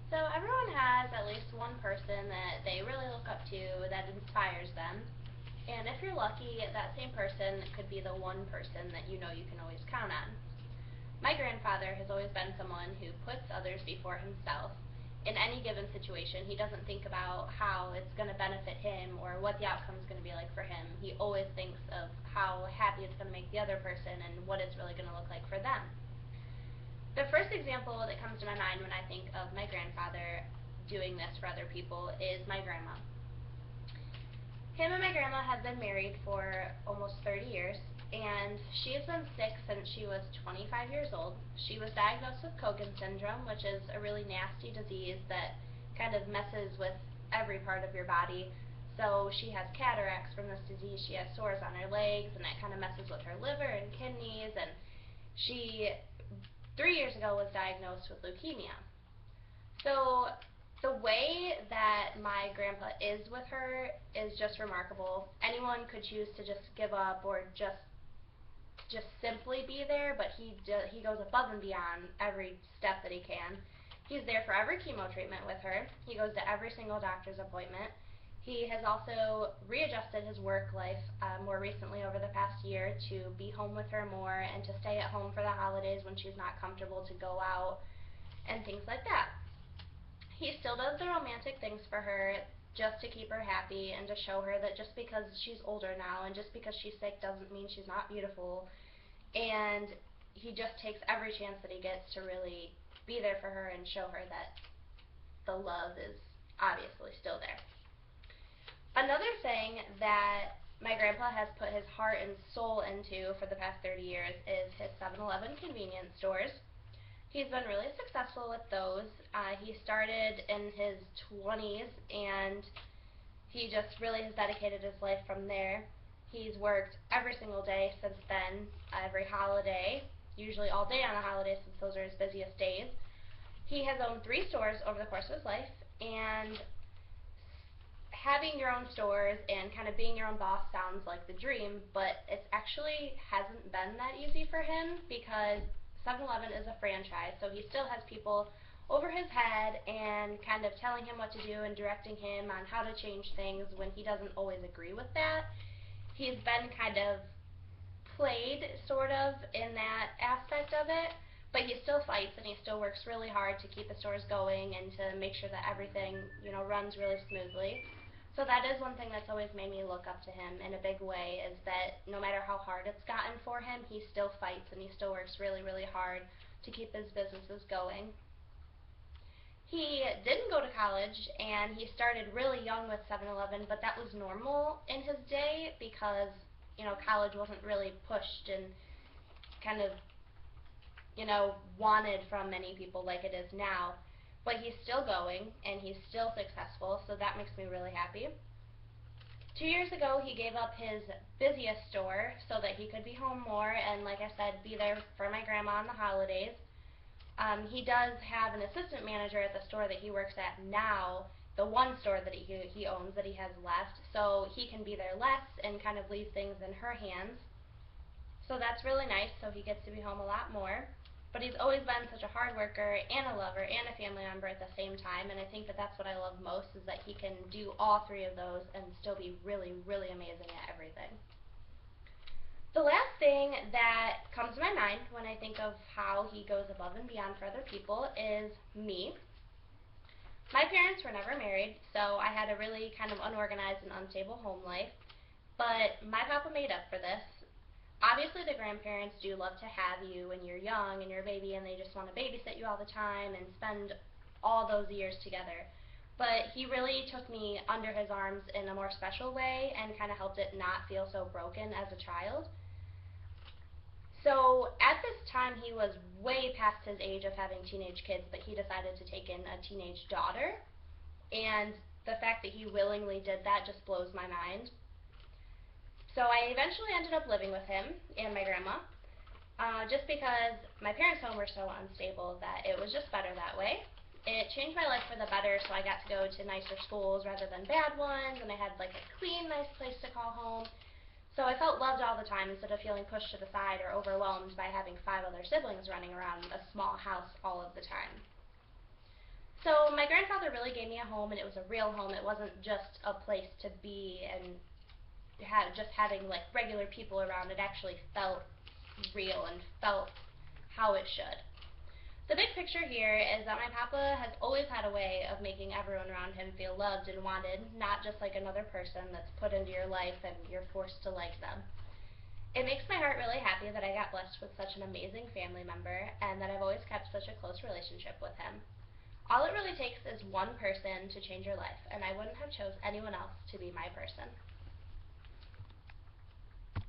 So everyone has at least one person that they really look up to that inspires them. And if you're lucky, that same person could be the one person that you know you can always count on. My grandfather has always been someone who puts others before himself. In any given situation, he doesn't think about how it's going to benefit him or what the outcome is going to be like for him. He always thinks of how happy it's going to make the other person and what it's really going to look like for them. The first example that comes to my mind when I think of my grandfather doing this for other people is my grandma. Him and my grandma have been married for almost 30 years, and she has been sick since she was 25 years old. She was diagnosed with Cogan syndrome, which is a really nasty disease that kind of messes with every part of your body. So she has cataracts from this disease, she has sores on her legs, and that kind of messes with her liver and kidneys, and she 3 years ago was diagnosed with leukemia. So the way that my grandpa is with her is just remarkable. Anyone could choose to just give up or just simply be there, but he goes above and beyond every step that he can. He's there for every chemo treatment with her. He goes to every single doctor's appointment. He has also readjusted his work life more recently over the past year to be home with her more and to stay at home for the holidays when she's not comfortable to go out and things like that. He still does the romantic things for her just to keep her happy and to show her that just because she's older now and just because she's sick doesn't mean she's not beautiful. And he just takes every chance that he gets to really be there for her and show her that the love is obviously still there. Another thing that my grandpa has put his heart and soul into for the past 30 years is his 7-Eleven convenience stores. He's been really successful with those. He started in his 20s and he just really has dedicated his life from there. He's worked every single day since then, every holiday, usually all day on a holiday since those are his busiest days. He has owned 3 stores over the course of his life, and having your own stores and kind of being your own boss sounds like the dream, but it actually hasn't been that easy for him because 7-Eleven is a franchise, so he still has people over his head and kind of telling him what to do and directing him on how to change things when he doesn't always agree with that. He's been kind of played, sort of, in that aspect of it, but he still fights and he still works really hard to keep the stores going and to make sure that everything, runs really smoothly. So that is one thing that's always made me look up to him in a big way, is that no matter how hard it's gotten for him, he still fights and he still works really, really hard to keep his businesses going. He didn't go to college, and he started really young with 7-Eleven, but that was normal in his day because, college wasn't really pushed and kind of, wanted from many people like it is now. But he's still going, and he's still successful, so that makes me really happy. 2 years ago, he gave up his busiest store so that he could be home more and, like I said, be there for my grandma on the holidays. He does have an assistant manager at the store that he works at now, the one store that he owns that he has left, so he can be there less and kind of leave things in her hands. So that's really nice, so he gets to be home a lot more. But he's always been such a hard worker and a lover and a family member at the same time, and I think that that's what I love most, is that he can do all 3 of those and still be really, really amazing at everything. The last thing that comes to my mind when I think of how he goes above and beyond for other people is me. My parents were never married, so I had a really kind of unorganized and unstable home life, but my papa made up for this. Obviously, the grandparents do love to have you when you're young and you're a baby and they just want to babysit you all the time and spend all those years together. But he really took me under his arms in a more special way and kind of helped it not feel so broken as a child. So at this time, he was way past his age of having teenage kids, but he decided to take in a teenage daughter. And the fact that he willingly did that just blows my mind. So I eventually ended up living with him and my grandma, just because my parents' home were so unstable that it was just better that way. It changed my life for the better, so I got to go to nicer schools rather than bad ones, and I had like a clean, nice place to call home. So I felt loved all the time instead of feeling pushed to the side or overwhelmed by having 5 other siblings running around a small house all of the time. So my grandfather really gave me a home, and it was a real home. It wasn't just a place to be and just having like regular people around. It actually felt real and felt how it should. The big picture here is that my papa has always had a way of making everyone around him feel loved and wanted, not just like another person that's put into your life and you're forced to like them. It makes my heart really happy that I got blessed with such an amazing family member and that I've always kept such a close relationship with him. All it really takes is one person to change your life, and I wouldn't have chose anyone else to be my person.